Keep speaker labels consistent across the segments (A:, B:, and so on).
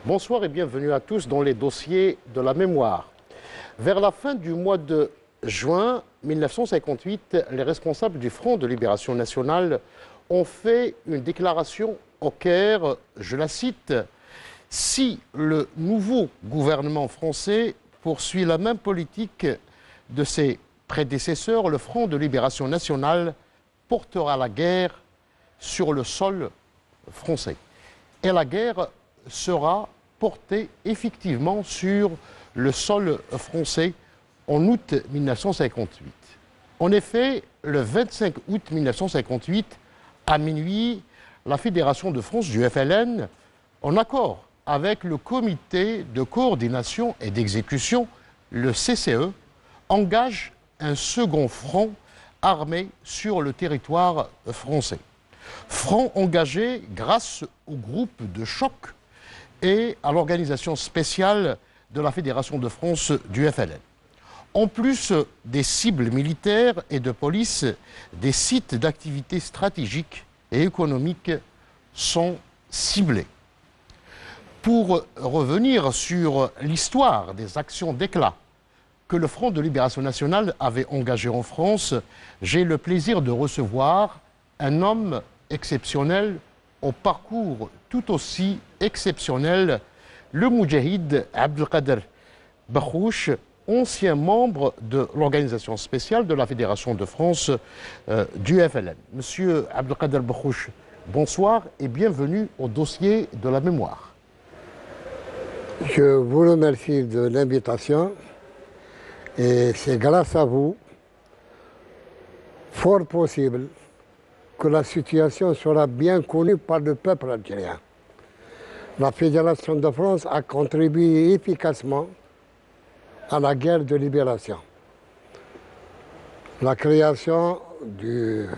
A: Bonsoir et bienvenue à tous dans les dossiers de la mémoire. Vers la fin du mois de juin 1958, les responsables du Front de Libération Nationale ont fait une déclaration au Caire, je la cite, « Si le nouveau gouvernement français poursuit la même politique de ses prédécesseurs, le Front de Libération Nationale portera la guerre sur le sol français. » Et la guerre sera portée effectivement sur le sol français en août 1958. En effet, le 25 août 1958, à minuit, la Fédération de France du FLN, en accord avec le Comité de coordination et d'exécution, le CCE, engage un second front armé sur le territoire français. Front engagé grâce au groupe de choc et à l'organisation spéciale de la Fédération de France du FLN. En plus des cibles militaires et de police, des sites d'activités stratégiques et économiques sont ciblés. Pour revenir sur l'histoire des actions d'éclat que le Front de Libération Nationale avait engagées en France, j'ai le plaisir de recevoir un homme exceptionnel au parcours tout aussi exceptionnel, le Moudjahid Abdelkader Bakhouch, ancien membre de l'organisation spéciale de la Fédération de France du FLN. Monsieur Abdelkader Bakhouch, bonsoir et bienvenue au dossier de la mémoire.
B: Je vous remercie de l'invitation et c'est grâce à vous, fort possible, que la situation sera bien connue par le peuple algérien. La Fédération de France a contribué efficacement à la guerre de libération. La création du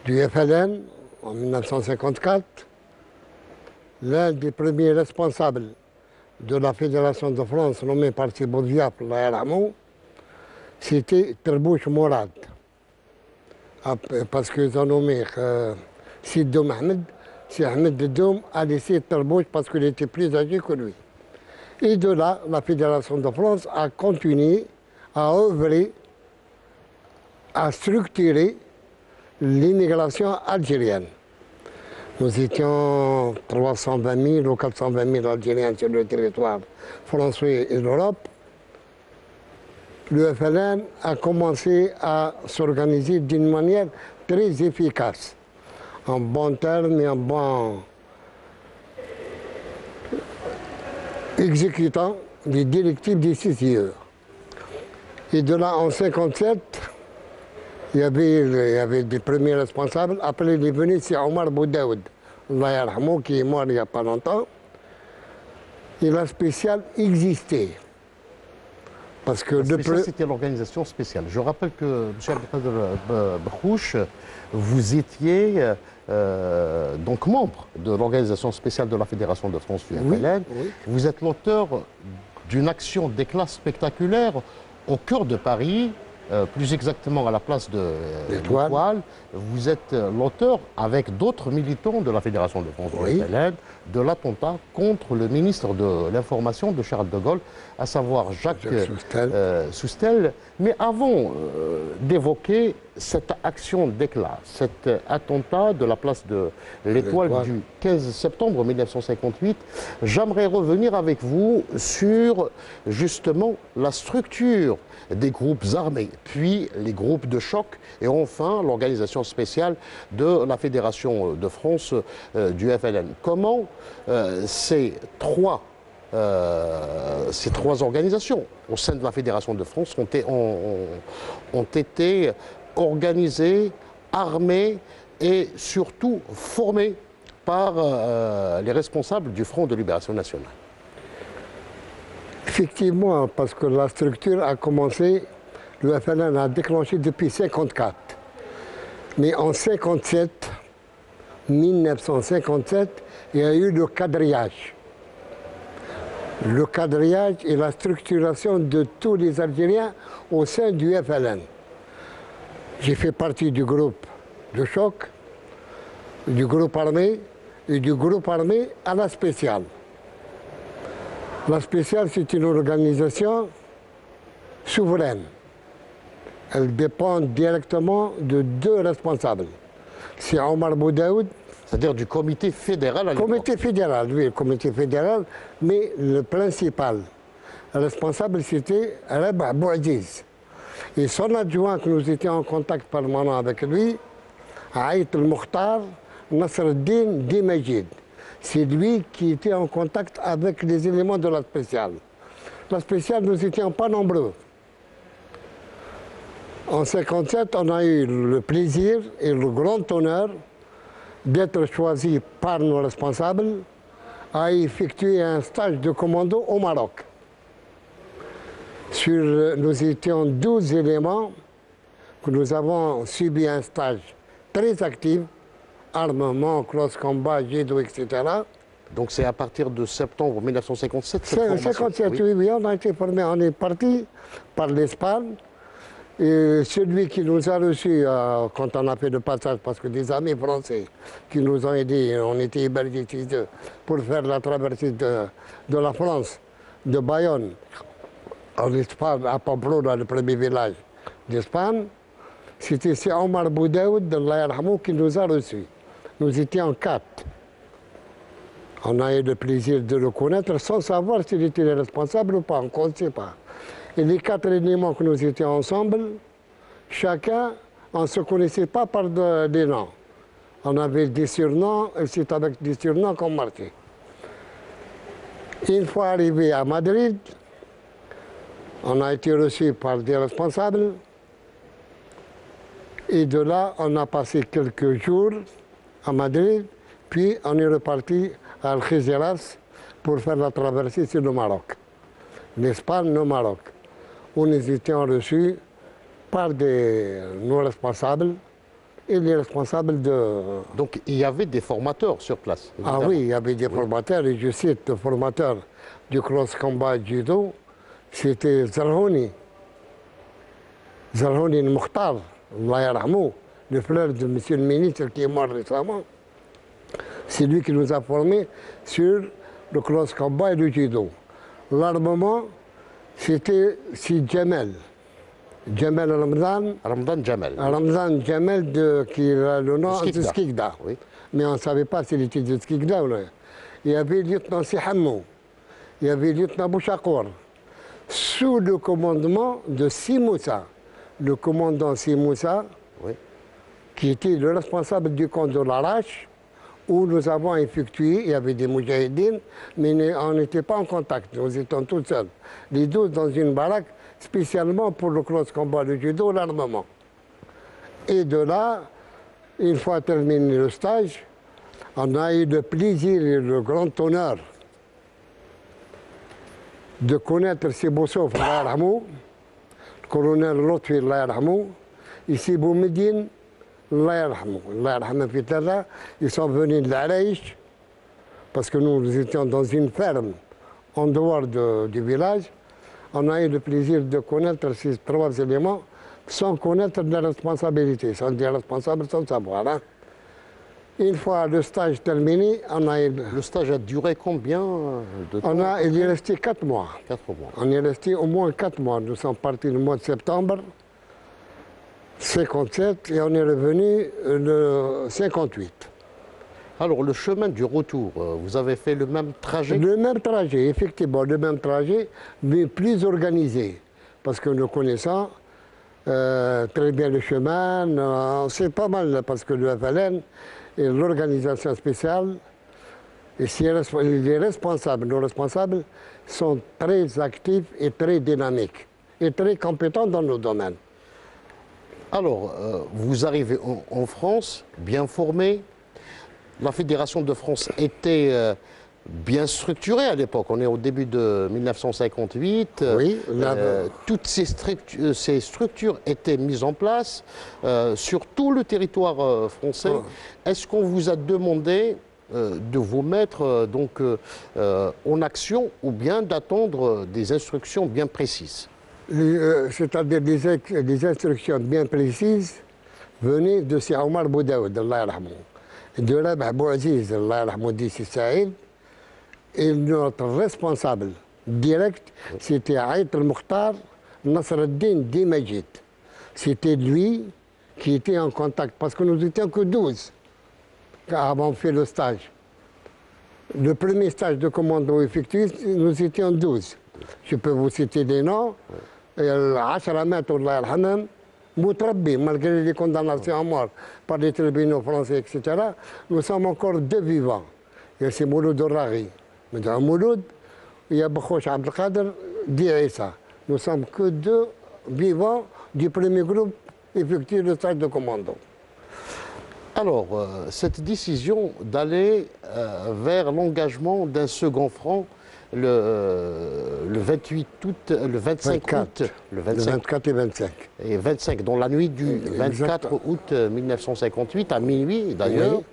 B: FLN en 1954, l'un des premiers responsables de la Fédération de France nommé par Sibou Diaf, c'était Terbouch Mourad. Parce qu'ils ont nommé Sid Doum Ahmed, c'est Ahmed Doum a laissé Terbouch parce qu'il était plus âgé que lui. Et de là, la Fédération de France a continué à œuvrer, à structurer l'immigration algérienne. Nous étions 320 000 ou 420 000 Algériens sur le territoire français et l'Europe. Le FLN a commencé à s'organiser d'une manière très efficace, en bon terme et en bon exécutant les directives du CCE. Et de là, en 1957, il y avait des premiers responsables. Après, il est venu, c'est Omar Boudaoud, qui est mort il n'y a pas longtemps. Et la spéciale existait. Parce que
A: c'était l'organisation spéciale. Je rappelle que, M. Abdelkader Bakhouch, vous étiez donc membre de l'organisation spéciale de la Fédération de France du FLN. Oui. Vous êtes l'auteur d'une action d'éclat spectaculaire au cœur de Paris, plus exactement à la place de l'Étoile. Vous êtes l'auteur, avec d'autres militants de la Fédération de France du FLN, de l'attentat contre le ministre de l'Information de Charles de Gaulle, à savoir Jacques Soustel. Mais avant d'évoquer cette action d'éclat, cet attentat de la place de l'Étoile du 15 septembre 1958, j'aimerais revenir avec vous sur justement la structure des groupes armés, puis les groupes de choc et enfin l'organisation spéciale de la Fédération de France du FLN. Comment ces trois organisations au sein de la Fédération de France ont été organisées, armées et surtout formées par les responsables du Front de Libération Nationale?
B: Effectivement, parce que la structure a commencé, le FLN a déclenché depuis 1954. Mais en 1957, il y a eu le quadrillage. Le quadrillage et la structuration de tous les Algériens au sein du FLN. J'ai fait partie du groupe de choc, du groupe armé et du groupe armé à la spéciale. La spéciale, c'est une organisation souveraine. Elle dépend directement de deux responsables. C'est Omar Boudaoud.
A: C'est-à-dire du comité fédéral à l'époque.
B: Comité fédéral, oui, le comité fédéral, mais le principal responsable, c'était Rabah Bouaziz. Et son adjoint, que nous étions en contact permanent avec lui, Aït al-Mukhtar Nasr al-Din Dimajid. C'est lui qui était en contact avec les éléments de la spéciale. La spéciale, nous n'étions pas nombreux. En 1957, on a eu le plaisir et le grand honneur d'être choisi par nos responsables à effectuer un stage de commando au Maroc. Nous étions 12 éléments que nous avons subi un stage très actif, armement, cross combat, judo, etc.
A: Donc c'est à partir de septembre 1957 cette
B: C'est en
A: formation.
B: 1957, oui, on a été formés. On est parti par l'Espagne. Et celui qui nous a reçus quand on a fait le passage, parce que des amis français qui nous ont aidés, on était hébergés chez eux pour faire la traversée de la France, de Bayonne, en Espagne, à Pamplona, le premier village d'Espagne. C'était Omar Boudaoud de l'Aïrhamou qui nous a reçus. Nous étions 4. On a eu le plaisir de le connaître sans savoir s'il était le responsable ou pas, on ne sait pas. Et les 4 éléments que nous étions ensemble, chacun, on ne se connaissait pas par des noms. On avait des surnoms, et c'est avec des surnoms qu'on marchait. Une fois arrivé à Madrid, on a été reçu par des responsables. Et de là, on a passé quelques jours à Madrid, puis on est reparti à Algeciras pour faire la traversée sur le Maroc. L'Espagne, le Maroc, où nous étions reçus par nos responsables et les responsables de...
A: Donc il y avait des formateurs sur place.
B: Ah oui, il y avait des formateurs, et je cite le formateur du cross combat judo, c'était Zarhouni. Zarhouni al-Mukhtar, Allah yarhamou, le frère de monsieur le ministre qui est mort récemment. C'est lui qui nous a formés sur le cross combat et le judo. L'armement, c'était Jamal. Jamal Ramzan.
A: Ramzan Jamal.
B: Ramzan Jamal, qui a le nom de Skikda.
A: Oui.
B: Mais on ne savait pas s'il était de Skikda ou non. Il y avait le lieutenant Sihamou. Il y avait le lieutenant Bouchakour. Sous le commandement de Simoussa. Le commandant Simoussa,
A: Oui.
B: qui était le responsable du camp de l'Arache, où nous avons effectué, il y avait des moudjahidines, mais on n'était pas en contact, nous étions tous seuls. Les 12 dans une baraque, spécialement pour le cross combat, le judo, l'armement. Et de là, une fois terminé le stage, on a eu le plaisir et le grand honneur de connaître Sibousouf, le colonel Lotfi, ici Boumedine, ils sont venus de l'Araïch, parce que nous étions dans une ferme en dehors du village. On a eu le plaisir de connaître ces 3 éléments sans connaître de responsabilité, sans des responsables, sans savoir. Hein. Une fois le stage terminé, on a eu...
A: Le stage a duré combien de temps?
B: Il est resté 4 mois.
A: 4 mois.
B: On est resté au moins 4 mois. Nous sommes partis le mois de septembre 57 et on est revenu le 58.
A: Alors le chemin du retour, vous avez fait le même trajet?
B: Le même trajet, effectivement, le même trajet, mais plus organisé. Parce que nous connaissons très bien le chemin, on sait pas mal, parce que le FLN et l'organisation spéciale, et les responsables, nos responsables, sont très actifs et très dynamiques, et très compétents dans nos domaines.
A: Alors, vous arrivez en France, bien formé. La Fédération de France était bien structurée à l'époque. On est au début de 1958.
B: Oui,
A: toutes ces structures étaient mises en place sur tout le territoire français.
B: Oh.
A: Est-ce qu'on vous a demandé de vous mettre en action ou bien d'attendre des instructions bien précises?
B: C'est-à-dire des instructions bien précises venaient de Sir Omar Boudaoud, Allah yarhamou, de Rabah Bouaziz, Allah yarhamou, Saïd, et notre responsable direct, c'était Aït al-Mukhtar Nasr al-Din Dimajid. C'était lui qui était en contact, parce que nous étions que 12 avant de faire le stage. Le premier stage de commando effectué, nous étions 12. Je peux vous citer des noms. Al-Ashra Matou, Allah yarhamhum, Moutrabi, malgré les condamnations à mort par les tribunaux français, etc. Nous sommes encore 2 vivants. Il y a Mouloud al-Raghi, Mouloud, il y a Bakhouch Abdelkader, Di Issa. Nous sommes que 2 vivants du premier groupe effectué le stage de commando.
A: Alors, cette décision d'aller vers l'engagement d'un second front le 28 août, le 25 août,
B: le 24 et 25.
A: Et 25, dans la nuit du 24 août 1958, à minuit d'ailleurs. Oui.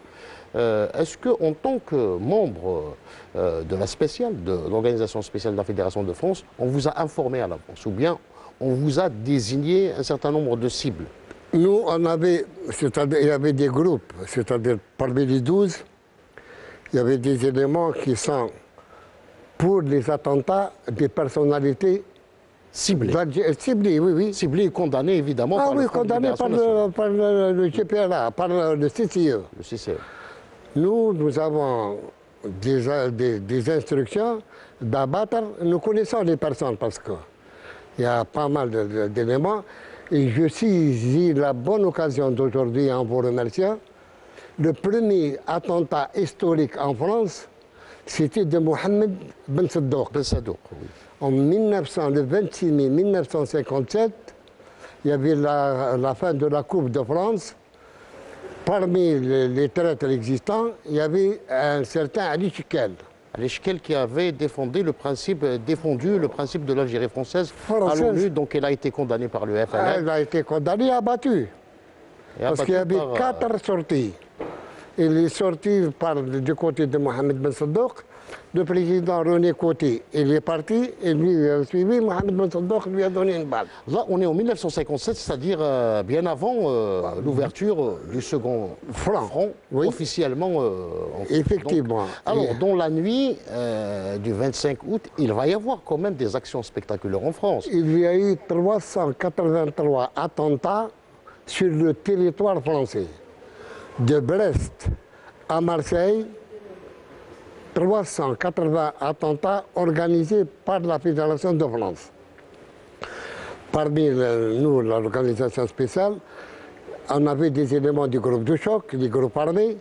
A: Est-ce qu'en tant que membre de la spéciale, de l'Organisation spéciale de la Fédération de France, on vous a informé à l'avance, ou bien on vous a désigné un certain nombre de cibles?
B: Nous, on avait, c'est-à-dire, il y avait des groupes, c'est-à-dire parmi les 12, il y avait des éléments qui sont pour les attentats des personnalités
A: ciblées.
B: Ciblées, oui, oui.
A: Ciblées et condamnées, évidemment.
B: Ah oui, condamnées par le GPLA, par le CCE.
A: Le CCE.
B: Nous avons des instructions d'abattre. Nous connaissons les personnes parce qu'il y a pas mal d'éléments. Et je saisis la bonne occasion d'aujourd'hui en vous remerciant. Le premier attentat historique en France, c'était de Mohamed Ben Saddouk.
A: Ben Saddouk, oui.
B: En le 26 mai 1957, il y avait la fin de la Coupe de France. Parmi les traîtres existants, il y avait un certain Ali Chikel.
A: Ali Chikel qui avait défendu le principe de l'Algérie française à l'ONU, donc elle a été condamnée par le FLN.
B: Elle a été condamnée et abattue. Parce qu'il y avait 4 sorties. Il est sorti du côté de Mohamed Ben Saddouk. Le président René Coty, il est parti et lui a suivi. Mohamed Ben Saddouk lui a donné une balle.
A: Là, on est en 1957, c'est-à-dire bien avant l'ouverture du second front, oui. Officiellement.
B: Effectivement.
A: Donc, alors, dans la nuit du 25 août, il va y avoir quand même des actions spectaculaires en France.
B: Il y a eu 383 attentats sur le territoire français. De Brest à Marseille, 380 attentats organisés par la Fédération de France. Parmi nous, l'organisation spéciale, on avait des éléments du groupe de choc, des groupes armés,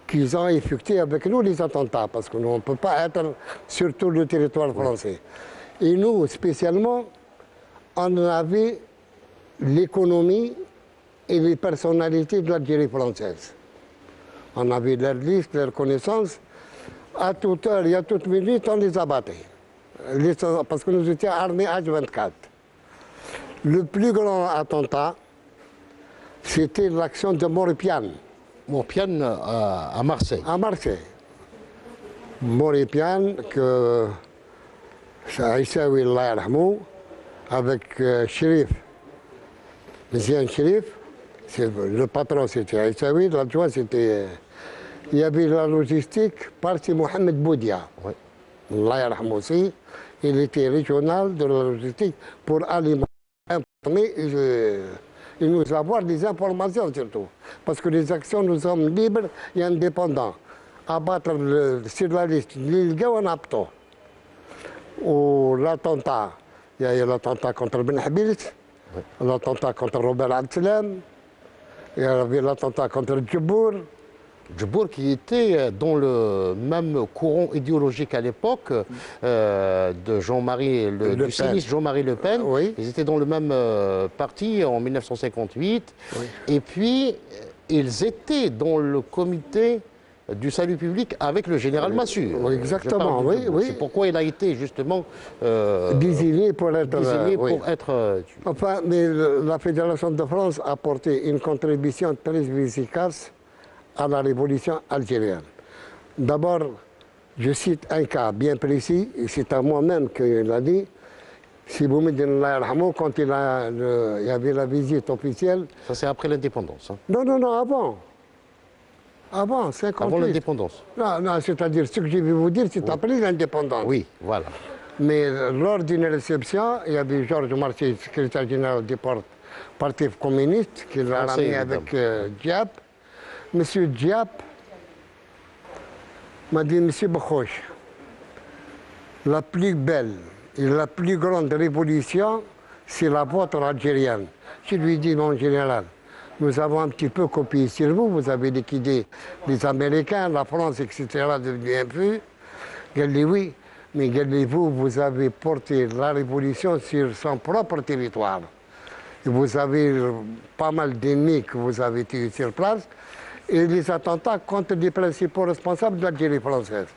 B: qui ont effectué avec nous les attentats, parce que nous, on ne peut pas être sur tout le territoire français. Et nous, spécialement, on avait l'économie et les personnalités de l'Algérie française. On avait leur liste, leurs connaissances. À toute heure et à toute minute, on les abattait. Parce que nous étions armés H24. Le plus grand attentat, c'était l'action de Moripiane.
A: Moripiane à Marseille.
B: À Marseille. Moripiane, que Aïssaoui, Allah yarhamou, avec Chérif, Monsieur Chérif. Le patron, c'était Aïssaoui, l'adjoint, c'était... Il y avait la logistique par Mohamed Boudia. Oui. Allah yarhamou aussi. Il était régional de la logistique pour alimenter et nous avoir des informations surtout. Parce que les actions, nous sommes libres et indépendants. Abattre sur la liste l'île Gawanapto. Ou l'attentat, il y a eu l'attentat contre Ben Habils, oui. L'attentat contre Robert Abdelam, il y avait l'attentat contre Djibour.
A: Djibour qui était dans le même courant idéologique à l'époque de Jean-Marie du sinistre Jean-Marie Le Pen.
B: Oui.
A: Ils étaient dans le même parti en 1958. Oui. Et puis, ils étaient dans le comité du salut public avec le général Massu.
B: Oui, exactement, oui, oui.
A: C'est pourquoi il a été justement
B: désigné pour être...
A: oui.
B: Enfin, mais la Fédération de France a apporté une contribution très efficace à la révolution algérienne. D'abord, je cite un cas bien précis, et c'est à moi-même qu'il a dit, si vous me dites quand il y avait la visite officielle...
A: Ça c'est après l'indépendance. Hein.
B: Non, avant. Avant, 58.
A: Avant l'indépendance.
B: Non, c'est-à-dire, ce que je vais vous dire, c'est après l'indépendance.
A: Oui, voilà.
B: Mais lors d'une réception, il y avait Georges Marchais, secrétaire général du Parti communiste, qui l'a ramené avec Diab. Monsieur Diab m'a dit, Monsieur Bakhouch, la plus belle et la plus grande révolution, c'est la vôtre algérienne. Je lui ai dit, mon général, nous avons un petit peu copié sur vous, vous avez liquidé les Américains, la France, etc., devenu un peu. Il dit oui, mais vous, vous avez porté la révolution sur son propre territoire. Et vous avez pas mal d'ennemis que vous avez tués sur place, et les attentats contre les principaux responsables de l'Algérie française.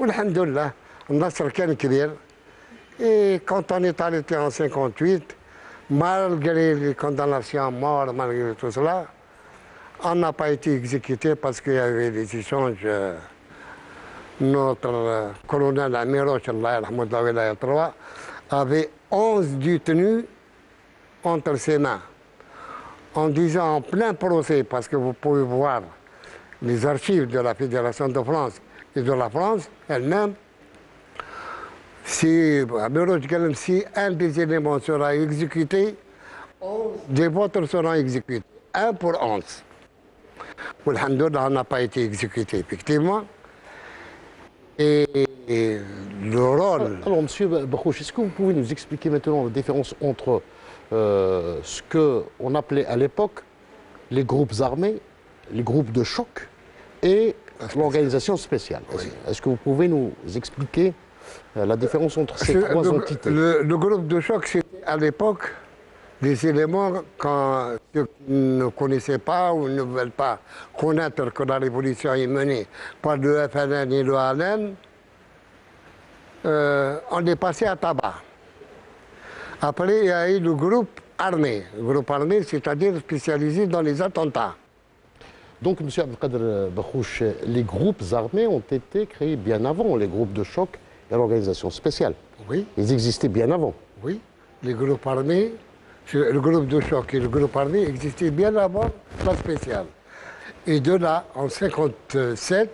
B: Alhamdoulilah, Nasser Khan Kibir. Et quand on est arrêté en 1958, malgré les condamnations à mort, malgré tout cela, on n'a pas été exécuté parce qu'il y avait des échanges. Notre colonel Amiroch, avait 11 détenus entre ses mains. En disant en plein procès, parce que vous pouvez voir les archives de la Fédération de France et de la France elle-même, si un des éléments sera exécuté, 11 des vôtres seront exécutés. 1 pour 11. Alhamdoulilah, on n'a pas été exécuté, effectivement. Et le rôle...
A: Alors, Monsieur Bakhouch, est-ce que vous pouvez nous expliquer maintenant la différence entre ce qu'on appelait à l'époque les groupes armés, les groupes de choc et l'organisation spéciale? Est-ce que vous pouvez nous expliquer la différence entre ces trois entités?
B: Le groupe de choc, c'était à l'époque des éléments quand ceux qui ne connaissaient pas ou ne veulent pas connaître que la révolution est menée par le FLN et le ALN, on est passé à tabac. Après, il y a eu le groupe armé. Le groupe armé, c'est-à-dire spécialisé dans les attentats.
A: Donc, M. Abdelkader Bakhouch, les groupes armés ont été créés bien avant les groupes de choc et l'organisation spéciale.
B: Oui.
A: Ils existaient bien avant.
B: Oui, les groupes armés, le groupe de choc et le groupe armé existaient bien avant la spéciale. Et de là, en 1957,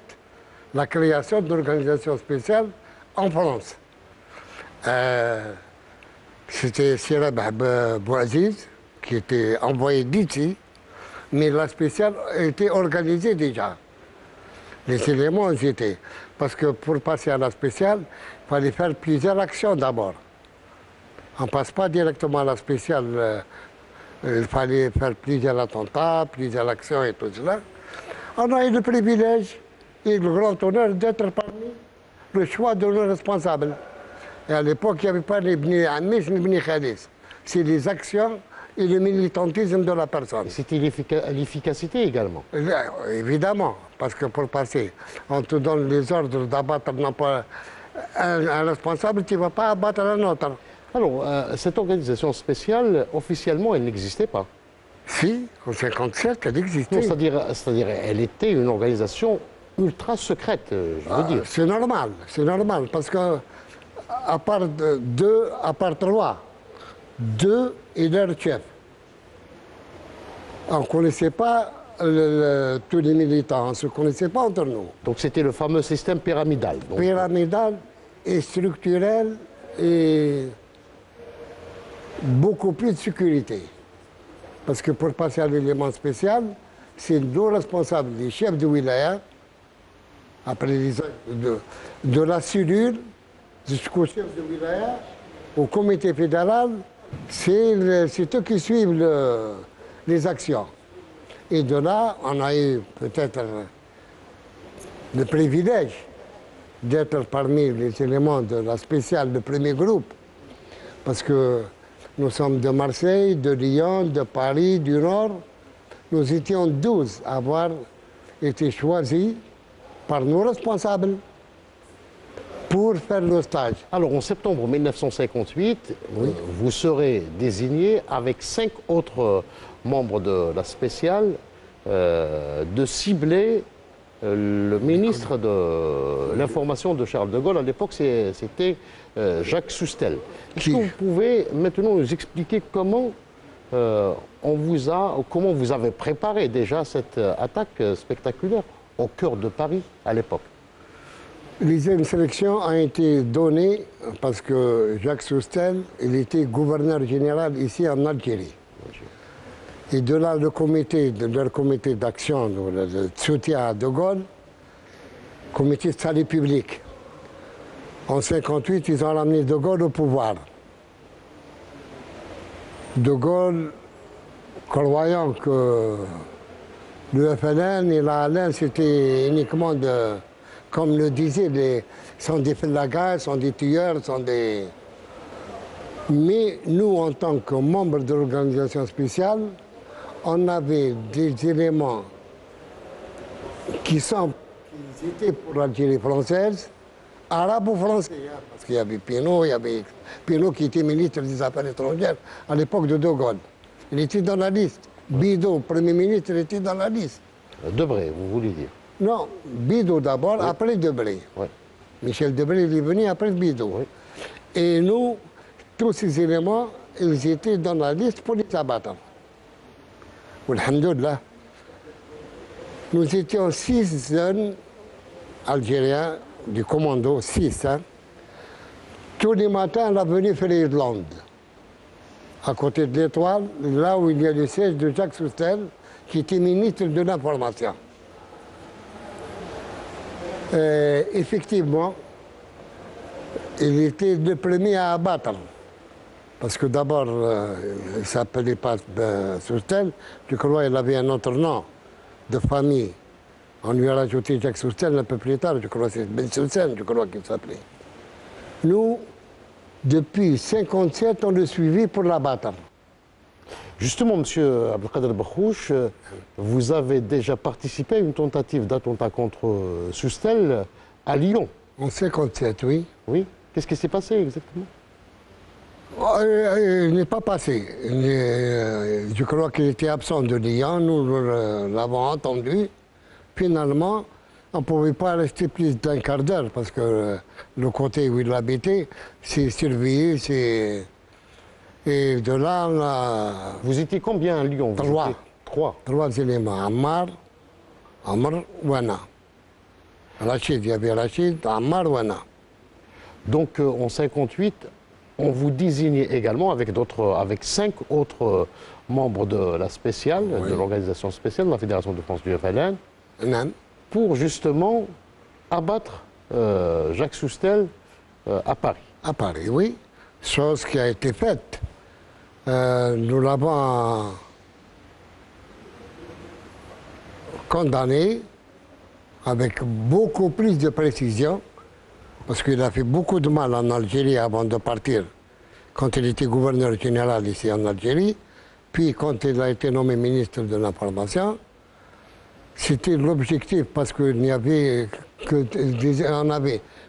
B: la création de l'organisation spéciale en France. C'était Sirab Bouaziz qui était envoyé d'ici, mais la spéciale était organisée déjà. Les éléments étaient. Parce que pour passer à la spéciale, il fallait faire plusieurs actions d'abord. On ne passe pas directement à la spéciale. Il fallait faire plusieurs attentats, plusieurs actions et tout cela. On a eu le privilège et le grand honneur d'être parmi le choix de nos responsables. Et à l'époque, il n'y avait pas les Bni Amis ni les Bni Khalis. C'est les actions et le militantisme de la personne.
A: C'était l'efficacité également.
B: Évidemment, parce que pour passer, on te donne les ordres d'abattre non pas un responsable, tu ne vas pas abattre un autre.
A: Alors, cette organisation spéciale, officiellement, elle n'existait pas.
B: Si, en 1957, elle existait.
A: C'est-à-dire, elle était une organisation ultra secrète, je veux dire.
B: C'est normal, parce que à part trois, deux et leur chef. On ne connaissait pas tous les militants, on ne se connaissait pas entre nous.
A: Donc c'était le fameux système pyramidal. Donc...
B: Pyramidal et structurel et beaucoup plus de sécurité. Parce que pour passer à l'élément spécial, c'est nos responsables, les chefs de wilaya, après de la cellule jusqu'au chef de wilaya, au comité fédéral, c'est eux qui suivent les actions. Et de là, on a eu peut-être le privilège d'être parmi les éléments de la spéciale de premier groupe. Parce que nous sommes de Marseille, de Lyon, de Paris, du Nord. Nous étions 12 à avoir été choisis par nos responsables pour faire le stage.
A: Alors en septembre 1958, oui, vous serez désigné avec 5 autres membres de la spéciale de cibler le ministre de l'Information de Charles de Gaulle. À l'époque, c'était Jacques Soustel. Est-ce que vous pouvez maintenant nous expliquer comment comment vous avez préparé déjà cette attaque spectaculaire au cœur de Paris à l'époque?
B: Une sélection a été donnée parce que Jacques Soustelle, il était gouverneur général ici en Algérie. Et de là, leur comité d'action, de soutien à De Gaulle, comité de salut public. En 1958, ils ont ramené De Gaulle au pouvoir. De Gaulle, croyant que le FLN et la LN, c'était uniquement comme le disaient, sont des flagas, sont des tueurs, sont des... Mais nous, en tant que membres de l'organisation spéciale, on avait des éléments qui étaient pour l'Algérie française, arabo-français, hein, parce qu'il y avait Pénaud qui était ministre des Affaires étrangères à l'époque de De Gaulle. Il était dans la liste. Bidault, Premier ministre, il était dans la liste.
A: Debré, vous voulez dire?
B: Non, Bidault d'abord, oui. Après Debré. Oui. Michel Debré, il est venu après Bidault. Oui. Et nous, tous ces éléments, ils étaient dans la liste pour les abattre. Alhamdoulilah. Nous étions 6 jeunes Algériens du commando, 6. Hein. Tous les matins, on a venu faire l'Irlande. À côté de l'Étoile, là où il y a le siège de Jacques Soustelle, qui était ministre de l'Information. Effectivement, il était le premier à abattre. Parce que d'abord, il ne s'appelait pas Soustelle, je crois qu'il avait un autre nom de famille. On lui a rajouté Jacques Soustelle un peu plus tard, je crois que c'est Ben Soustelle, je crois qu'il s'appelait. Nous, depuis 1957, on le suivit pour l'abattre.
A: Justement, M. Abdelkader Bakrouch, vous avez déjà participé à une tentative d'attentat contre Soustelle à Lyon.
B: En 1957, oui.
A: Oui. Qu'est-ce qui s'est passé exactement?
B: Il n'est pas passé. Je crois qu'il était absent de Lyon, nous l'avons entendu. Finalement, on ne pouvait pas rester plus d'un quart d'heure parce que le côté où il habitait, c'est surveillé, Et de là, on a...
A: Vous étiez combien à Lyon?
B: 3.
A: 3.
B: 3 éléments. Ammar, Wana. Rachid, il y avait Rachid, Ammar, Wana.
A: Donc en 1958, on vous désignait également avec 5 autres membres de la spéciale, oui. De l'organisation spéciale de la Fédération de France du FLN, pour justement abattre Jacques Soustelle à Paris.
B: À Paris, oui. Chose qui a été faite. Nous l'avons condamné avec beaucoup plus de précision, parce qu'il a fait beaucoup de mal en Algérie avant de partir, quand il était gouverneur général ici en Algérie, puis quand il a été nommé ministre de l'Information. C'était l'objectif, parce qu'il n'y avait que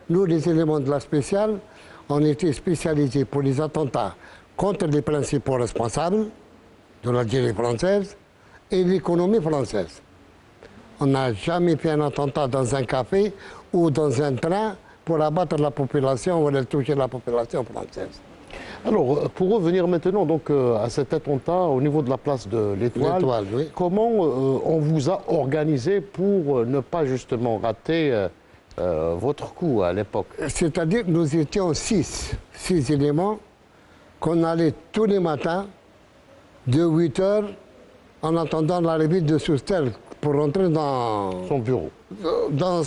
B: nous, les éléments de la spéciale, on était spécialisés pour les attentats contre les principaux responsables de l'Algérie française et l'économie française. On n'a jamais fait un attentat dans un café ou dans un train pour abattre la population ou toucher la population française.
A: Alors, pour revenir maintenant donc, à cet attentat au niveau de la place de l'Étoile,
B: oui.
A: Comment on vous a organisé pour ne pas justement rater votre coup à l'époque?
B: C'est-à-dire que nous étions 6 éléments qu'on allait tous les matins de 8 h en attendant l'arrivée de Soustelle pour rentrer dans
A: son bureau.
B: Dans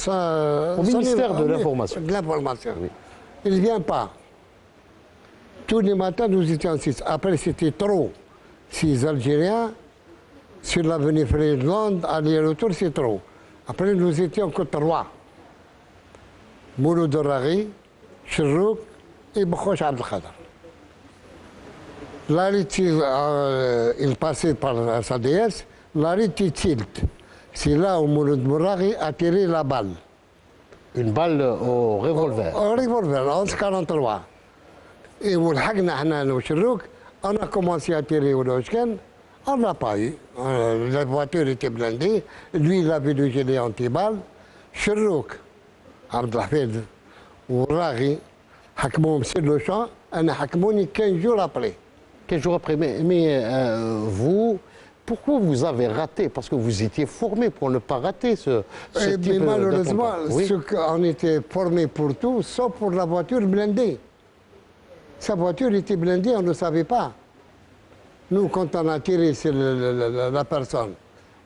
A: au ministère de l'Information.
B: Oui. Il ne vient pas. Tous les matins, nous étions 6. Après, c'était trop. 6 Algériens sur l'avenue Friedland, aller-retour, c'est trop. Après, nous étions que 3. Mouloud Raghi, Chirrouk et Bokhoch Abdelkader. Il passait par sa déesse, l'arrêt tilt. C'est là où Mouloud Raghi a tiré la balle.
A: Une balle au revolver?
B: Au revolver, 11-43. Et on a commencé à tirer au Doshken, on n'a pas eu. La voiture était blindée, lui il avait le gilet anti-balle. Chirrouk, Abdelhafid ou Raghi, Hakmoum sur le champ, on a Hakmouni 15 jours après.
A: 15 jours après, mais vous, pourquoi vous avez raté? Parce que vous étiez formé pour ne pas rater ce type
B: Mais malheureusement,
A: d'attentat. Oui.
B: on était formé pour tout, sauf pour la voiture blindée. Sa voiture était blindée, on ne savait pas. Nous, quand on a tiré sur la personne,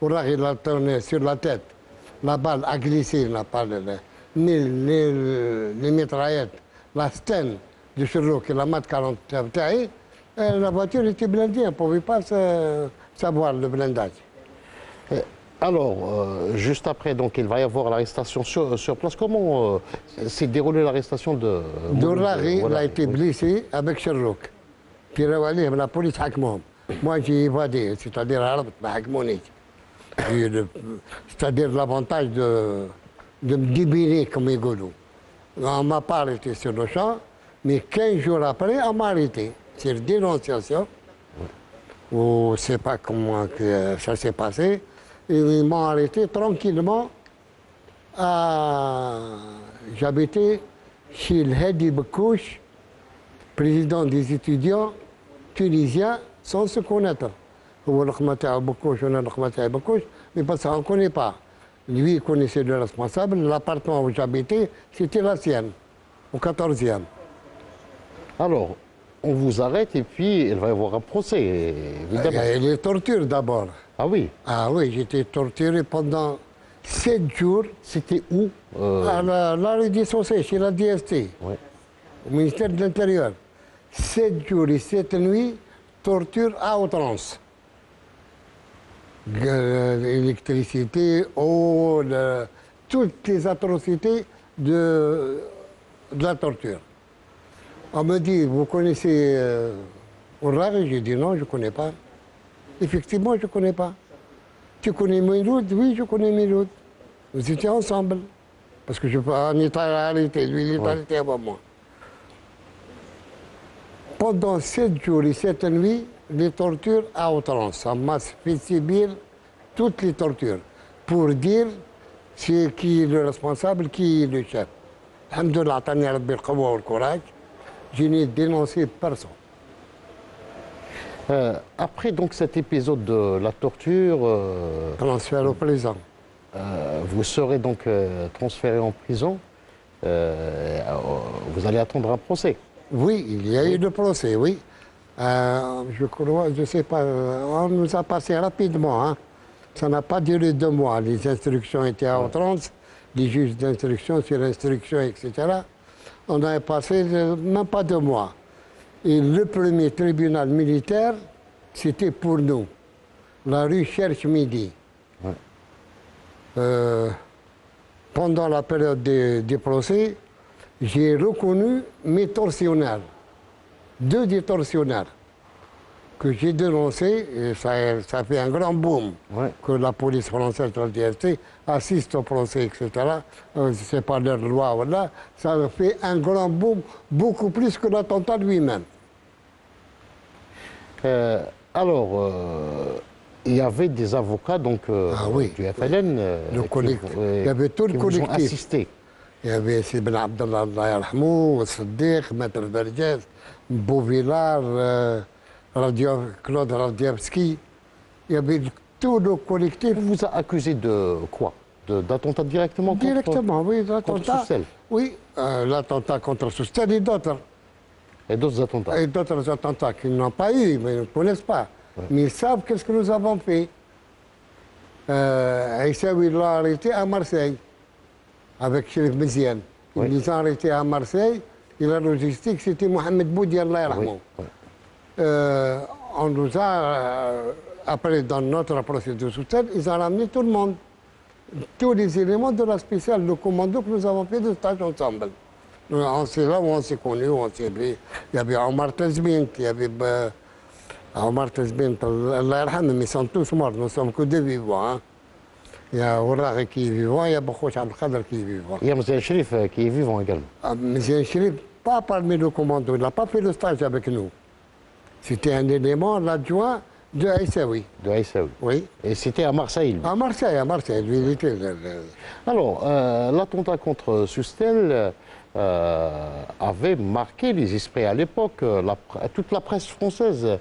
B: il a tourné sur la tête, la balle a glissé, il n'a pas les mitraillettes, la stène du Sherlock et la mat 40 la voiture était blindée, on ne pouvait pas savoir le blindage.
A: Alors, juste après, donc, il va y avoir l'arrestation sur place. Comment s'est déroulée l'arrestation de
B: Dourari, il a été blessé avec Sherlock. Puis la police hakmoum. Moi, j'ai évadé, c'est-à-dire c'est-à-dire l'avantage de me débiler, comme ils disent. On ne m'a pas arrêté sur le champ, mais 15 jours après, on m'a arrêté. C'est une dénonciation. On ne sait pas comment que ça s'est passé. Et ils m'ont arrêté tranquillement. J'habitais chez le Hedi Bekouch, président des étudiants tunisiens, sans se connaître. Mais parce qu'on ne connaît pas. Lui, il connaissait le responsable. L'appartement où j'habitais, c'était la sienne, au 14e.
A: Alors, on vous arrête et puis il va y avoir un procès, évidemment.
B: Il y a les tortures d'abord.
A: Ah oui?
B: Ah oui, j'étais torturé pendant 7 jours.
A: C'était où?
B: À la rue des Saussets, chez la DST,
A: Ouais.
B: au ministère de l'Intérieur. 7 jours et 7 nuits, torture à outrance. L'électricité, eau, toutes les atrocités de la torture. On me dit, vous connaissez Ourari? J'ai dit non, je ne connais pas. Effectivement, je ne connais pas. Tu connais Miloud? Oui, je connais Miloud. Nous étions ensemble. Parce que on était arrêté, lui, il est arrêté avant moi. Pendant 7 jours et 7 nuits, les tortures à outrance. On m'a fait subir toutes les tortures pour dire c'est qui est le responsable, qui est le chef. Alhamdoulilah, Tani Rabbi al-Qawa et le courage. Je n'ai dénoncé personne.
A: Après donc cet épisode de la torture,
B: Transfert au présent.
A: vous serez donc transféré en prison. Vous allez attendre un procès.
B: Oui, il y a eu le procès, oui. Je crois, je ne sais pas, on nous a passé rapidement. Hein. Ça n'a pas duré 2 mois. Les instructions étaient à outrance, les juges d'instruction sur instruction, etc. On a passé même pas 2 mois. Et le premier tribunal militaire, c'était pour nous, la rue Cherche-Midi.
A: Ouais.
B: Pendant la période des procès, j'ai reconnu mes tortionnaires, 2 des tortionnaires que j'ai dénoncés, et ça fait un grand boom que la police française de la DST assiste au procès, etc. C'est pas leur loi, voilà. Ça a fait un grand boom, beaucoup plus que l'attentat lui-même.
A: Alors, il y avait des avocats donc, du FLN
B: il y avait tout le collectif.
A: Vous ont assisté.
B: Il y avait Sibn Abdallah, Allah yarhamou, Siddiq, Maître Vergès, Beauvillard, Claude Radievski. Il y avait tout le collectif.
A: On vous a accusé de quoi? D'attentat directement contre
B: Directement, oui, l'attentat.
A: Soustelle.
B: Oui, l'attentat contre Soustelle et d'autres.
A: Et d'autres attentats.
B: Et d'autres attentats qu'ils n'ont pas eu, mais ils ne connaissent pas. Ouais. Mais ils savent qu'est-ce que nous avons fait. Aïssaoui l'a arrêté à Marseille, avec Chérif Méziane. Ils les ont arrêtés à Marseille, et la logistique, c'était Mohamed Boudi, Allah yarhamou. On nous a, après, dans notre procédure sociale, ils ont ramené tout le monde. Tous les éléments de la spéciale, le commando que nous avons fait de stage ensemble. C'est là où on s'est connus, on s'est vu. Il y avait Omar Tazbint, il y avait Omar Tazbint, Allah yarhamou, mais ils sont tous morts, nous ne sommes que 2 vivants. Hein. Il y a Ourari qui est vivant, il y a Bokhoch Abdelkader qui est vivant.
A: Il y a M. Chérif qui est vivant également.
B: M. Chérif, pas parmi le commando, il n'a pas fait le stage avec nous. C'était un élément, l'adjoint de Aïssaoui.
A: De Aïssaoui.
B: Oui.
A: Et c'était à Marseille. Lui.
B: À Marseille, lui, il était.
A: Alors, l'attentat contre Soustelle, avait marqué les esprits à l'époque. Toute la presse française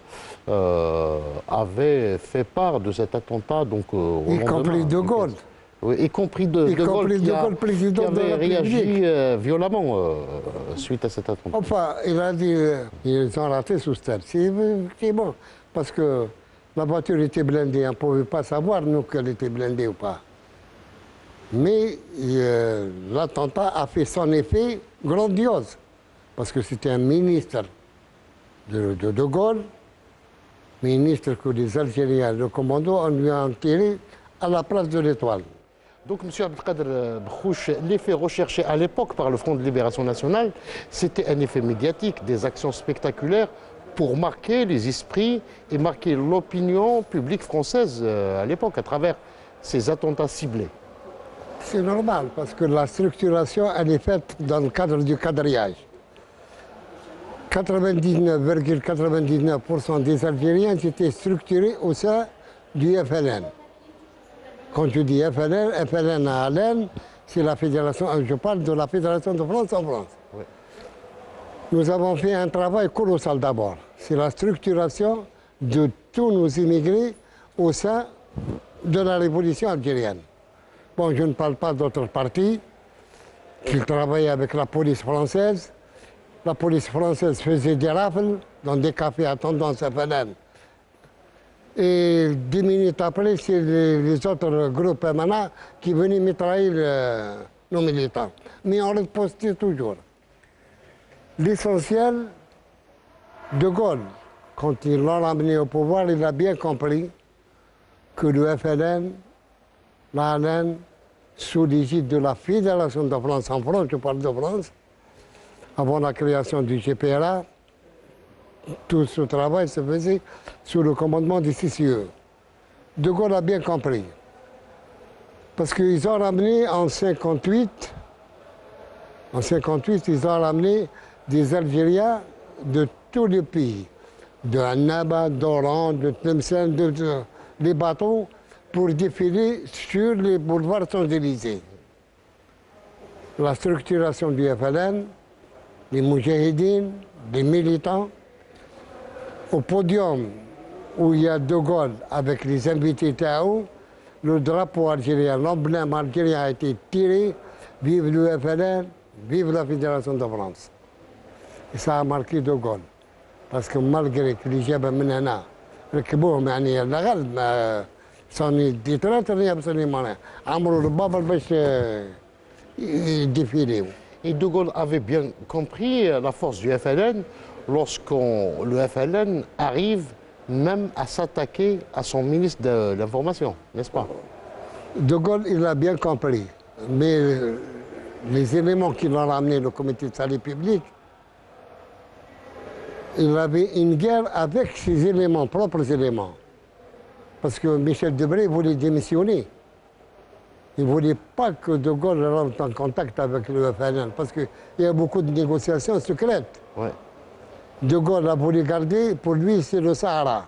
A: avait fait part de cet attentat. Donc,
B: y compris De Gaulle.
A: Oui, y compris De Gaulle,
B: président
A: qui avait
B: de la
A: réagi violemment suite à cet attentat.
B: Enfin, il a dit ils ont raté sous terre. C'est bon, parce que la voiture était blindée. On ne pouvait pas savoir, nous, qu'elle était blindée ou pas. Mais l'attentat a fait son effet grandiose, parce que c'était un ministre de Gaulle, ministre que les Algériens, le commando, on lui a tiré à la place de l'Étoile.
A: Donc, M. Abdelkader Brouch, l'effet recherché à l'époque par le Front de Libération Nationale, c'était un effet médiatique, des actions spectaculaires pour marquer les esprits et marquer l'opinion publique française à l'époque à travers ces attentats ciblés.
B: C'est normal, parce que la structuration, elle est faite dans le cadre du quadrillage. 99,99% des Algériens étaient structurés au sein du FLN. Quand je dis FLN, FLN à Allen, c'est la fédération, je parle de la Fédération de France en France. Oui. Nous avons fait un travail colossal d'abord. C'est la structuration de tous nos immigrés au sein de la révolution algérienne. Bon, je ne parle pas d'autres partis qui travaillaient avec la police française. La police française faisait des rafles dans des cafés à tendance FLN. Et 10 minutes après, c'est les autres groupes MNA qui venaient mitrailler nos militants. Mais on ripostait toujours. L'essentiel, De Gaulle, quand ils l'ont ramené au pouvoir, il a bien compris que le FLN, l'ALN, sous l'égide de la Fédération de France en France, je parle de France, avant la création du GPRA, tout ce travail se faisait sous le commandement du CCE. De Gaulle a bien compris. Parce qu'ils ont ramené en 58, ils ont ramené des Algériens de tous les pays, de Annaba, d'Oran, de Tlemcen, des bateaux, pour défiler sur les boulevards Champs-Élysées. La structuration du FLN, les Moudjahidines, les militants, au podium où il y a De Gaulle avec les invités Tao, le drapeau algérien, l'emblème algérien a été tiré, vive le FLN, vive la Fédération de France. Et ça a marqué De Gaulle. Parce que malgré que les جابها من هنا ركبوهم يعني الغلب ما صاني ديترات absolument rien. عمرو البابا باش يديفيليو.
A: Et De Gaulle avait bien compris la force du FLN lorsque le FLN arrive même à s'attaquer à son ministre de l'Information, n'est-ce pas?
B: De Gaulle, il a bien compris. Mais les éléments qui l'ont ramené, le comité de salut public, il avait une guerre avec ses éléments, propres éléments. Parce que Michel Debré voulait démissionner. Il ne voulait pas que De Gaulle rentre en contact avec le FLN, parce qu'il y a beaucoup de négociations secrètes.
A: Ouais.
B: De Gaulle a voulu garder, pour lui, c'est le Sahara.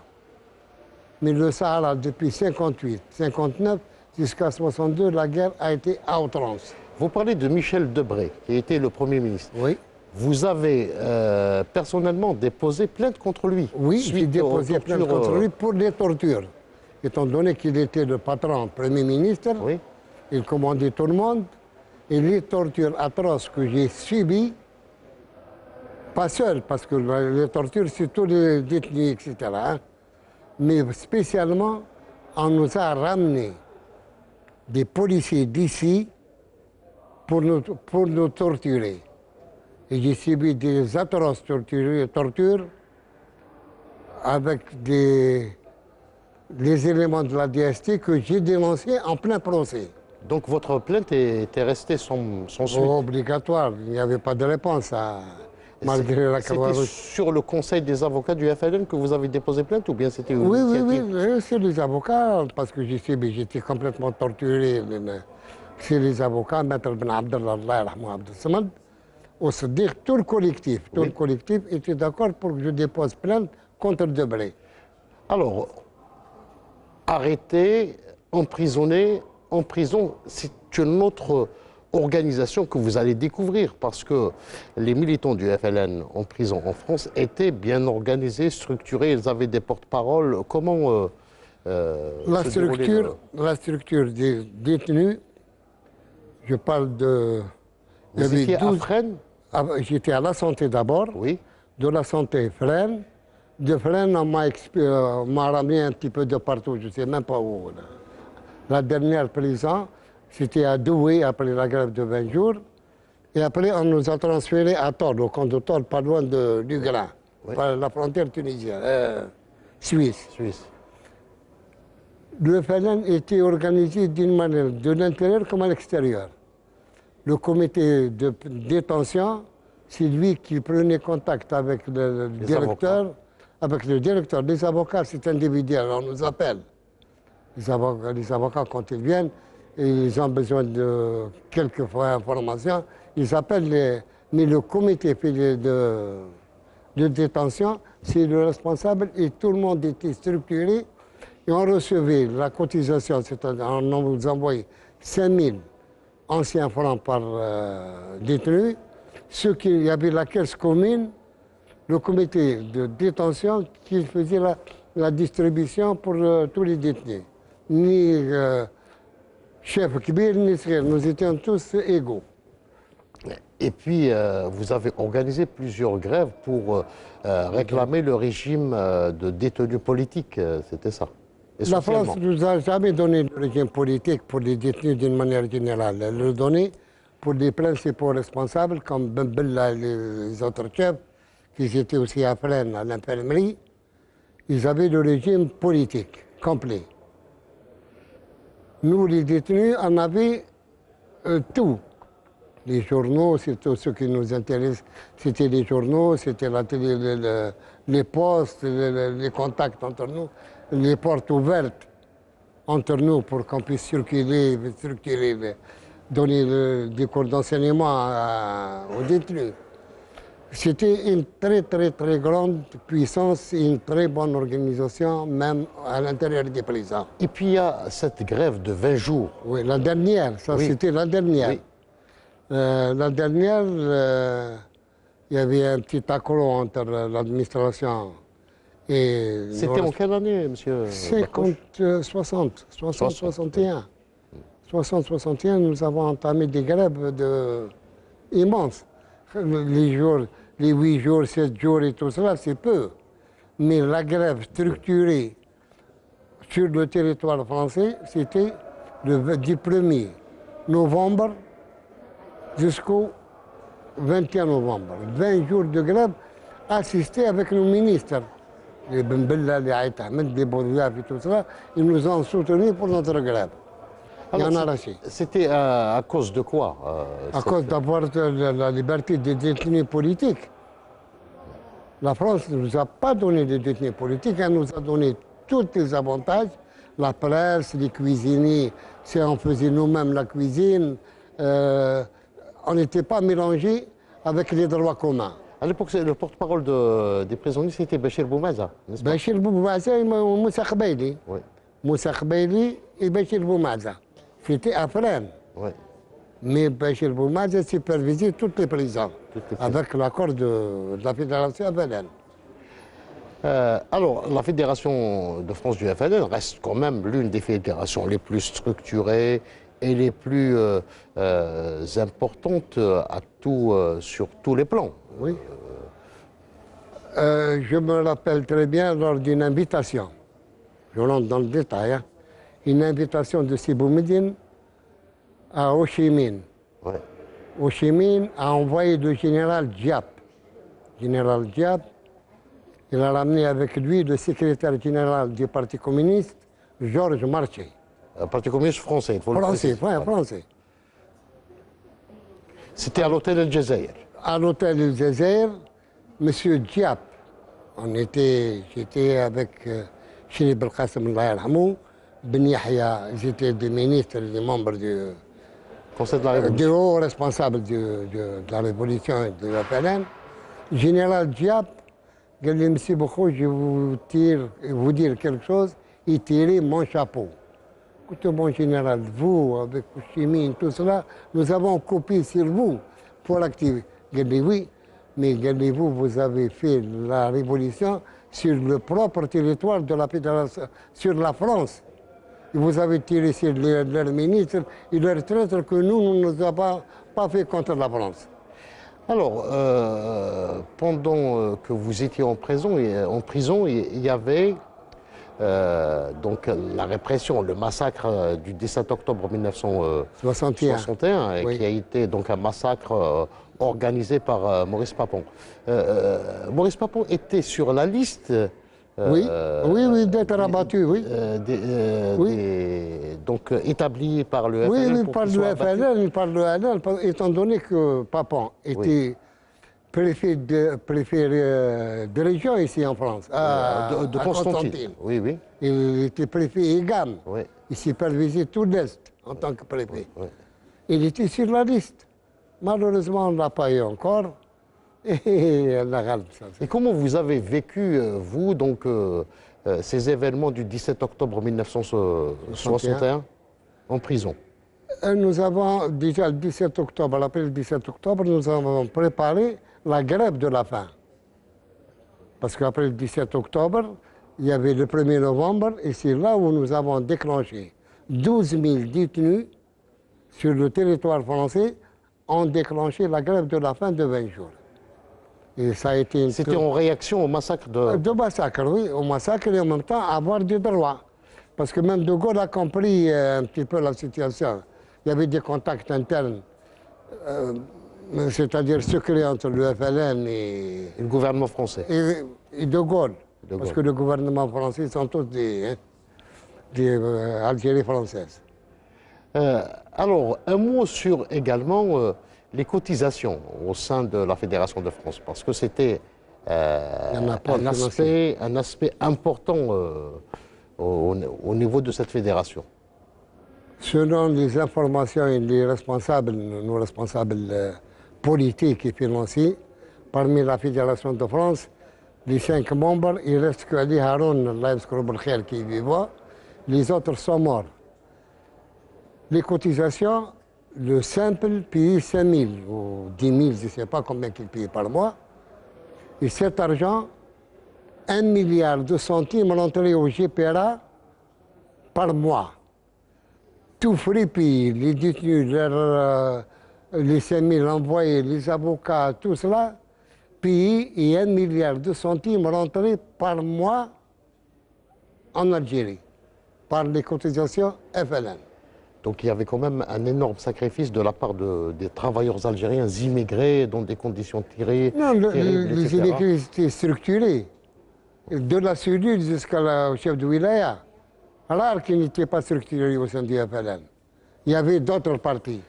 B: Mais le Sahara, depuis 58, 59, jusqu'à 62, la guerre a été à outrance.
A: Vous parlez de Michel Debré, qui était le Premier ministre.
B: Oui.
A: Vous avez personnellement déposé plainte contre lui.
B: Oui, j'ai déposé plainte contre lui pour les tortures. Étant donné qu'il était le patron, Premier ministre, oui. Il commandait tout le monde. Et les tortures atroces que j'ai subies, pas seul, parce que les tortures, c'est tous les détenus, etc. Hein. Mais spécialement, on nous a ramené des policiers d'ici pour nous torturer. Et j'ai subi des atroces tortures avec les éléments de la DST que j'ai dénoncés en plein procès.
A: Donc votre plainte était restée sans suite?
B: Obligatoire, il n'y avait pas de réponse malgré la Croix-Rouge.
A: C'était sur le conseil des avocats du FLN que vous avez déposé plainte ou bien c'était une
B: initiative? Oui, c'est les avocats, parce que j'étais complètement torturé. C'est les avocats, Maître Ben Abdallah, Abdel Samad, au Sadiq, tout le collectif était d'accord pour que je dépose plainte contre Debré.
A: Alors, arrêté, emprisonné, en prison, c'est une autre organisation que vous allez découvrir, parce que les militants du FLN en prison en France étaient bien organisés, structurés, ils avaient des porte-paroles. Comment
B: la structure des détenus, je parle de...
A: Vous étiez à Fresnes?
B: J'étais à la santé d'abord,
A: Oui.
B: de la santé Fresnes. De Fresnes, on m'a ramené un petit peu de partout, je ne sais même pas où. Là. La dernière prison, c'était à Douai, après la grève de 20 jours. Et après, on nous a transférés à Torde, au camp de Torde, pas loin du Grain, oui. Par la frontière tunisienne, suisse. Le FLN était organisé d'une manière, de l'intérieur comme à l'extérieur. Le comité de détention, c'est lui qui prenait contact avec le directeur. Avocats. Avec le directeur. Les avocats, c'est individuel, on nous appelle. Les avocats, quand ils viennent, et ils ont besoin de quelques informations, ils appellent mais le comité de détention, c'est le responsable et tout le monde était structuré et on recevait la cotisation, c'est-à-dire on nous envoyait 5 000 anciens francs par détenu. Ceux qui y avait la caisse commune, le comité de détention qui faisait la distribution pour tous les détenus. Ni chef kbir, ni sghir, nous étions tous égaux.
A: Et puis, vous avez organisé plusieurs grèves pour réclamer le régime de détenus politiques, c'était ça?
B: La France ne nous a jamais donné le régime politique pour les détenus d'une manière générale. Elle le donnait pour des principaux responsables comme Ben Bella et les autres chefs, qui étaient aussi à Fresnes, à l'infirmerie. Ils avaient le régime politique complet. Nous, les détenus, on avait tout. Les journaux, surtout ceux qui nous intéressent, c'était les journaux, c'était la télé, les postes, les contacts entre nous, les portes ouvertes entre nous pour qu'on puisse circuler, donner des cours d'enseignement aux détenus. C'était une très grande puissance et une très bonne organisation, même à l'intérieur des prisons.
A: Et puis il y a cette grève de 20 jours.
B: Oui, la dernière, ça oui. C'était la dernière. Oui. La dernière, il y avait un petit accroc entre l'administration et...
A: C'était en quelle année, monsieur?
B: 60, 61. 60-61, nous avons entamé des grèves immenses. Les 8 jours, 7 jours et tout cela, c'est peu. Mais la grève structurée sur le territoire français, c'était du 1er novembre jusqu'au 21 novembre. 20 jours de grève assistés avec nos ministres. Les Ben Bella, les Aït Ahmed, les Boudouaf et tout cela, ils nous ont soutenus pour notre grève.
A: C'était à cause de quoi
B: à cause d'avoir la liberté des détenus politiques. La France ne nous a pas donné de détenus politiques, elle nous a donné tous les avantages. La presse, les cuisiniers, si on faisait nous-mêmes la cuisine, on n'était pas mélangés avec les droits communs.
A: À l'époque, le porte-parole des prisonniers, c'était Bachir Boumaza, n'est-ce pas?
B: Bachir Boumaza et Moussa Khbaili. Oui. Moussa Khbaili et Bachir Boumaza. C'était à Fresnes. Oui. Mais Bachir Boumaza supervisait toutes les prisons, avec l'accord de la Fédération FLN.
A: Alors, la Fédération de France du FLN reste quand même l'une des fédérations les plus structurées et les plus importantes sur tous les plans.
B: Oui. Je me rappelle très bien lors d'une invitation, je rentre dans le détail, hein, une invitation de Sibou Medine à Ho Chi Minh. Ouais. Ho Chi Minh a envoyé le général Diap. Général Diap, il a ramené avec lui le secrétaire général du Parti communiste, Georges Marchais.
A: Parti communiste français, il faut le préciser.
B: Français.
A: C'était à l'hôtel El Jazeir.
B: À l'hôtel El Jazeir, M. Diap, j'étais avec Chiri Belkacem Allah yarhamou, Ben Yahya, j'étais des ministres, des membres du
A: Conseil de la Révolution.
B: Du haut responsable de la Révolution et de la FLN. Général Diap, il dit, M. Boukhou, je vais vous dire quelque chose, il tirait mon chapeau. écoutez mon général, vous, avec Ho Chi Minh, tout cela, nous avons copié sur vous pour l'activer. Il dit oui, mais vous, vous avez fait la révolution sur le propre territoire de la fédération, sur la France. Et vous avez tiré sur leurs ministres et leurs traîtres que nous ne nous avons pas fait contre la France.
A: Alors, pendant que vous étiez en prison, il y avait donc la répression, le massacre du 17 octobre 1961,
B: oui.
A: qui a été donc un massacre organisé par Maurice Papon. Maurice Papon était sur la liste.
B: Oui, d'être abattu, oui.
A: Donc établi par le FLN.
B: Oui, par le FLN, étant donné que Papon était préfet de région ici en France,
A: de Constantine. Oui, oui.
B: Il était préfet EGAM.
A: Oui.
B: Il supervisait tout l'Est en tant que préfet.
A: Oui.
B: Il était sur la liste. Malheureusement, on ne l'a pas eu encore. Et
A: comment vous avez vécu, vous, donc, ces événements du 17 octobre 1961 en prison?
B: Nous avons, déjà le 17 octobre, après le 17 octobre, nous avons préparé la grève de la faim. Parce qu'après le 17 octobre, il y avait le 1er novembre, et c'est là où nous avons déclenché 12 000 détenus sur le territoire français, ont déclenché la grève de la faim de 20 jours. Et ça a été
A: C'était en réaction au massacre
B: de massacre, oui, au massacre et en même temps avoir des droits. Parce que même De Gaulle a compris un petit peu la situation. Il y avait des contacts internes, c'est-à-dire secrets entre le FLN et
A: le gouvernement français.
B: Et De Gaulle. Parce que le gouvernement français sont tous des Algérie française.
A: Alors, un mot sur également les cotisations au sein de la Fédération de France, parce que c'était un aspect important au niveau de cette fédération.
B: Selon les informations et les responsables, nos responsables politiques et financiers, parmi la Fédération de France, les 5 membres, il reste que Ali Haroun, qui est vivant, les autres sont morts. Les cotisations, le simple paye 5 000 ou 10 000, je ne sais pas combien qu'il paye par mois. Et cet argent, 1 milliard de centimes rentrés au GPRA par mois. Tout frais payé, les détenus, les 5 000 envoyés, les avocats, tout cela, payé et 1 milliard de centimes rentrés par mois en Algérie, par les cotisations FLN.
A: Donc il y avait quand même un énorme sacrifice de la part des travailleurs algériens immigrés dans des conditions terribles.
B: Non, les immigrés étaient structurés, de la cellule jusqu'au chef de wilaya. Alors qu'ils n'étaient pas structurés au sein du FLN. Il y avait d'autres partis.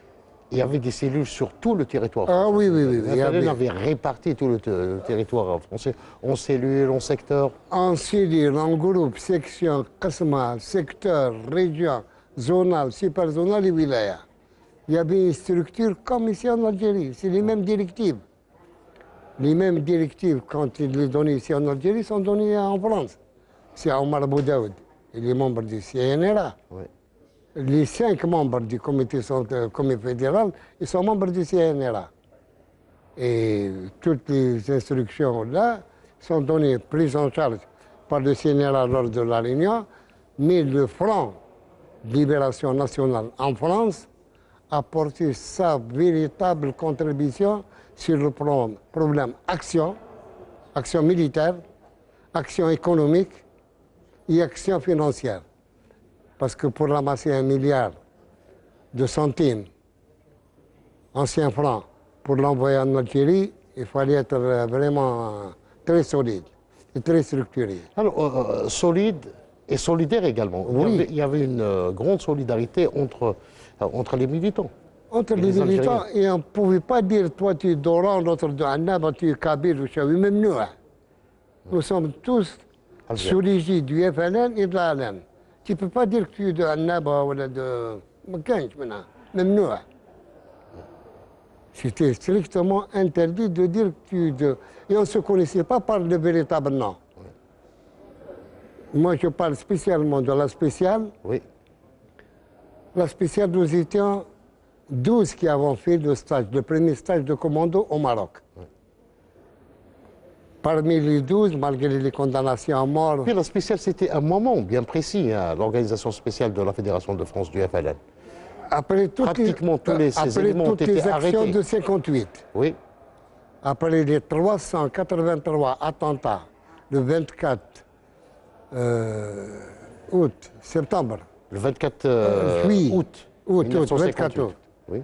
A: Il y avait des cellules sur tout le territoire
B: français. Ah oui.
A: Le FLN avait réparti tout le territoire français en cellules, en secteurs.
B: En cellules, en groupes, sections, qasma, secteurs, régions, zonal, superzonal et wilaya. Il y avait une structure comme ici en Algérie. C'est les mêmes directives. Les mêmes directives, quand ils les donnaient ici en Algérie, sont données en France. C'est Omar Boudaoud et les membres du CNRA.
A: Oui.
B: Les 5 membres du comité fédéral, ils sont membres du CNRA. Et toutes les instructions là sont données, prises en charge par le CNRA lors de la réunion, mais le Front Libération nationale en France a porté sa véritable contribution sur le problème action militaire, action économique et action financière. Parce que pour ramasser 1 milliard de centimes, anciens francs, pour l'envoyer en Algérie, il fallait être vraiment très solide et très structuré.
A: Alors, solide et solidaire également.
B: Oui.
A: Il y avait une grande solidarité entre les militants.
B: Entre les militants, et on ne pouvait pas dire, toi tu es Doran, l'autre de Annaba, tu es Kabyle ou Chaoui, même nous. Nous sommes tous sous l'égide du FLN et de la LN. Tu ne peux pas dire que tu es de Annaba ou de Mkanj, même nous. C'était strictement interdit de dire que tu es de... Et on ne se connaissait pas par le véritable nom. Moi, je parle spécialement de la spéciale.
A: Oui.
B: La spéciale, nous étions 12 qui avons fait le premier stage de commando au Maroc. Oui. Parmi les 12, malgré les condamnations à mort...
A: Puis la spéciale, c'était un moment bien précis, hein, l'organisation spéciale de la Fédération de France du FLN.
B: Après toutes
A: ces éléments ont été
B: actions
A: arrêtés.
B: de 58,
A: oui.
B: Après les 383 attentats le 24 septembre,
A: le 24 août
B: 24 août,
A: oui.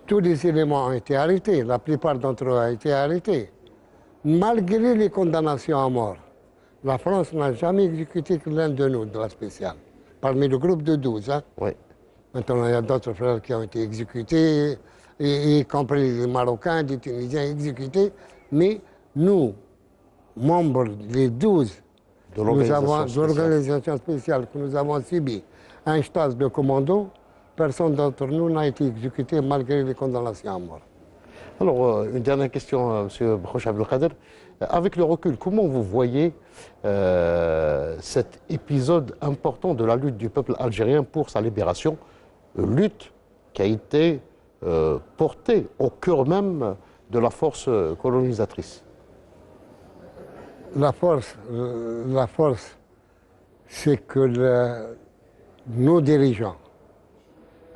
B: Tous les éléments ont été arrêtés, la plupart d'entre eux ont été arrêtés. Malgré les condamnations à mort, la France n'a jamais exécuté que l'un de nous, de la spéciale, parmi le groupe de 12. Hein.
A: Oui.
B: Maintenant, il y a d'autres frères qui ont été exécutés, y compris les Marocains, les Tunisiens exécutés, mais nous, membres des 12 de l'organisation spéciale que nous avons subi un stage de commando, personne d'entre nous n'a été exécuté malgré les condamnations à mort.
A: Alors, une dernière question, M. Bakhoch Abdelkader. Avec le recul, comment vous voyez cet épisode important de la lutte du peuple algérien pour sa libération, lutte qui a été portée au cœur même de la force colonisatrice?
B: La force, c'est que nos dirigeants,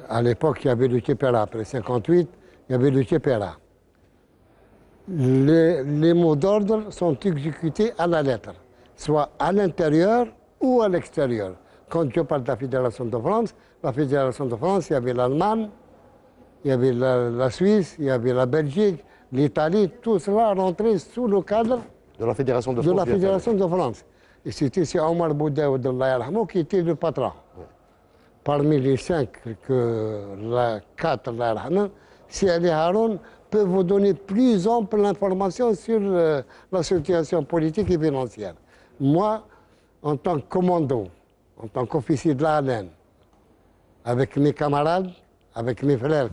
B: à l'époque, il y avait le TPRA, après 58, il y avait le TPRA. Les mots d'ordre sont exécutés à la lettre, soit à l'intérieur ou à l'extérieur. Quand je parle de la Fédération de France, il y avait l'Allemagne, il y avait la Suisse, il y avait la Belgique, l'Italie, tout cela rentrait sous le cadre
A: de la Fédération de France.
B: Et c'était M. Omar Boudaoud qui était le patron. Oui. Parmi les 5, la 4, si Ali Haroun peut vous donner plus ample information sur la situation politique et financière. Moi, en tant que commando, en tant qu'officier de la HLN, avec mes camarades, avec mes frères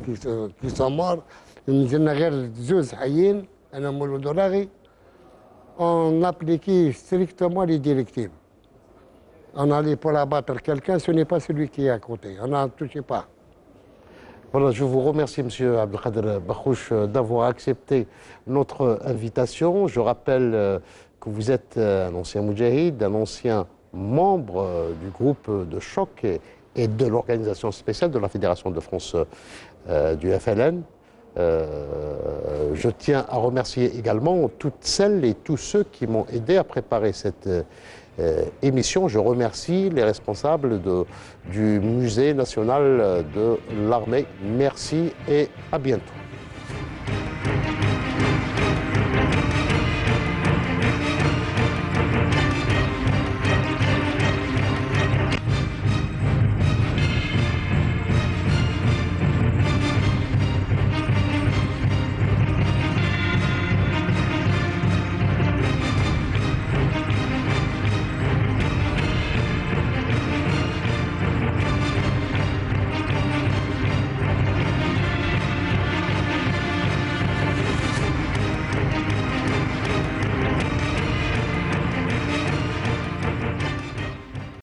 B: qui sont morts, on appliquait strictement les directives. On allait pour abattre quelqu'un, ce n'est pas celui qui est à côté. On n'en touchait pas.
A: Voilà, je vous remercie, M. Abdelkader Bakhoch, d'avoir accepté notre invitation. Je rappelle que vous êtes un ancien moudjahid, un ancien membre du groupe de choc et de l'organisation spéciale de la Fédération de France du FLN. Je tiens à remercier également toutes celles et tous ceux qui m'ont aidé à préparer cette émission. Je remercie les responsables du Musée national de l'armée. Merci et à bientôt.